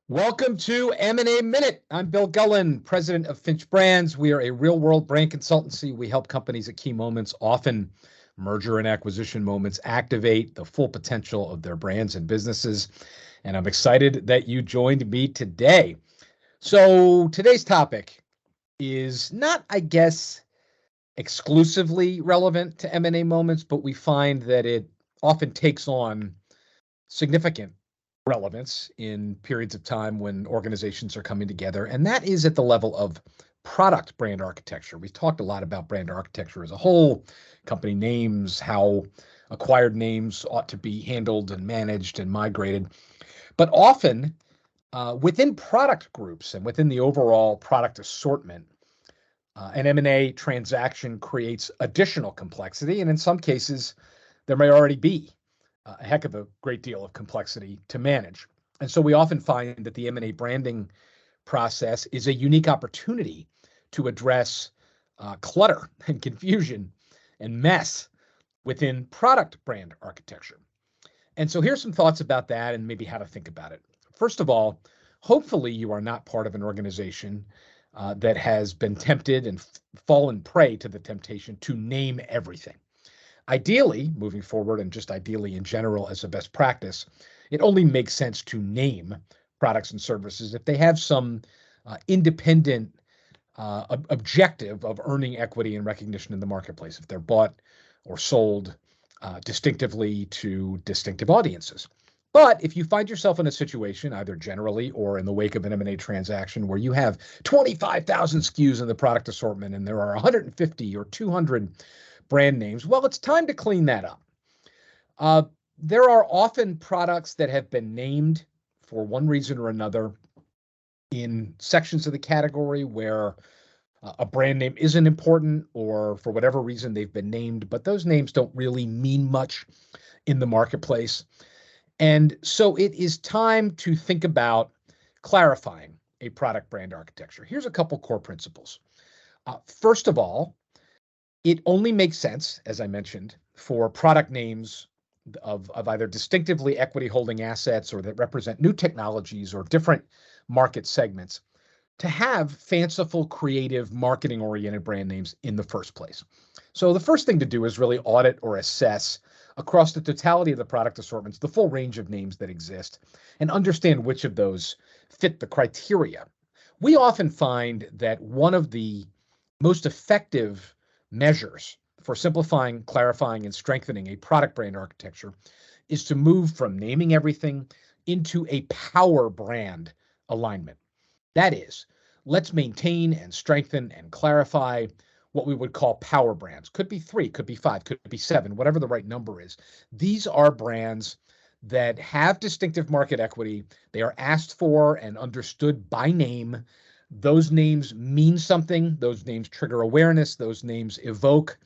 Welcome to M&A Minute. I'm Bill Gullen, president of Finch Brands. We are a real-world brand consultancy. We help companies at key moments, often merger and acquisition moments, activate the full potential of their brands and businesses. And I'm excited that you joined me today. So today's topic is not, I guess, exclusively relevant to M&A moments, but we find that it often takes on significant relevance in periods of time when organizations are coming together, and that is at the level of product brand architecture. We've talked a lot about brand architecture as a whole, company names, how acquired names ought to be handled and managed and migrated. But often within product groups and within the overall product assortment, an M&A transaction creates additional complexity, and in some cases, there may already be a heck of a great deal of complexity to manage. And so we often find that the M&A branding process is a unique opportunity to address clutter and confusion and mess within product brand architecture. And so here's some thoughts about that and maybe how to think about it. First of all, hopefully you are not part of an organization that has been tempted and fallen prey to the temptation to name everything. Ideally, moving forward, and just ideally in general as a best practice, it only makes sense to name products and services if they have some independent objective of earning equity and recognition in the marketplace, if they're bought or sold distinctively to distinctive audiences. But if you find yourself in a situation, either generally or in the wake of an M&A transaction, where you have 25,000 SKUs in the product assortment and there are 150 or 200 brand names, well, it's time to clean that up. There are often products that have been named for one reason or another in sections of the category where a brand name isn't important, or for whatever reason they've been named, but those names don't really mean much in the marketplace. And so it is time to think about clarifying a product brand architecture. Here's a couple core principles. First of all, it only makes sense, as I mentioned, for product names of either distinctively equity holding assets or that represent new technologies or different market segments to have fanciful, creative, marketing-oriented brand names in the first place. So the first thing to do is really audit or assess across the totality of the product assortments, the full range of names that exist, and understand which of those fit the criteria. We often find that one of the most effective measures for simplifying, clarifying, and strengthening a product brand architecture is to move from naming everything into a power brand alignment. That is, let's maintain and strengthen and clarify what we would call power brands. Could be 3, could be 5, could be 7, whatever the right number is. These are brands that have distinctive market equity. They are asked for and understood by name. Those names mean something. Those names trigger awareness. Those names evoke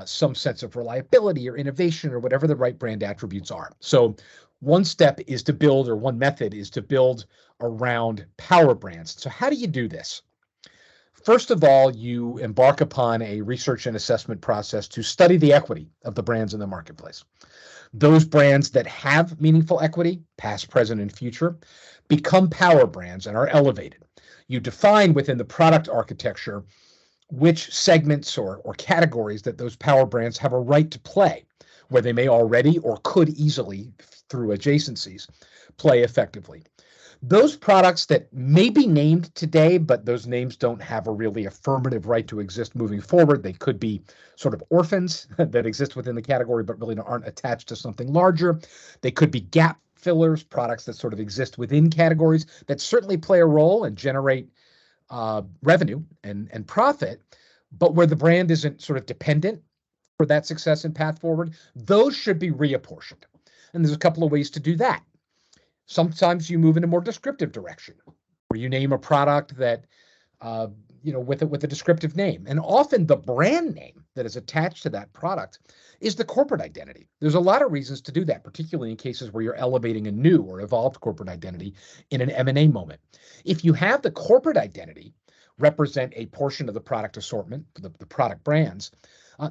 some sense of reliability or innovation or whatever the right brand attributes are. So one step is to build, or one method is to build around power brands. So how do you do this? First of all, you embark upon a research and assessment process to study the equity of the brands in the marketplace. Those brands that have meaningful equity, past, present, and future, become power brands and are elevated. You define within the product architecture which segments or categories that those power brands have a right to play, where they may already or could easily, through adjacencies, play effectively. Those products that may be named today, but those names don't have a really affirmative right to exist moving forward. They could be sort of orphans that exist within the category, but really aren't attached to something larger. They could be gap fillers, products that sort of exist within categories that certainly play a role and generate revenue and profit, but where the brand isn't sort of dependent for that success and path forward. Those should be reapportioned. And there's a couple of ways to do that. Sometimes you move in a more descriptive direction, where you name a product that, with a descriptive name. And often the brand name that is attached to that product is the corporate identity. There's a lot of reasons to do that, particularly in cases where you're elevating a new or evolved corporate identity in an M&A moment. If you have the corporate identity represent a portion of the product assortment, the product brands,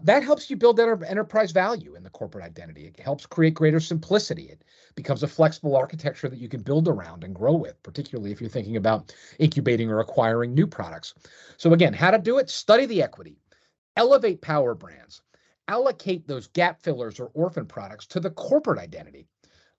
That helps you build enterprise value in the corporate identity. It helps create greater simplicity. It becomes a flexible architecture that you can build around and grow with, particularly if you're thinking about incubating or acquiring new products. So again, how to do it? Study the equity, elevate power brands, allocate those gap fillers or orphan products to the corporate identity,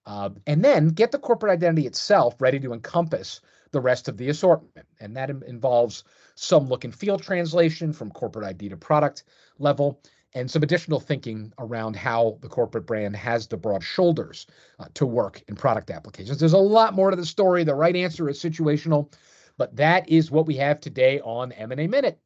and then get the corporate identity itself ready to encompass the rest of the assortment. And that involves some look and feel translation from corporate ID to product level, and some additional thinking around how the corporate brand has the broad shoulders to work in product applications. There's a lot more to the story. The right answer is situational, but that is what we have today on M&A Minute.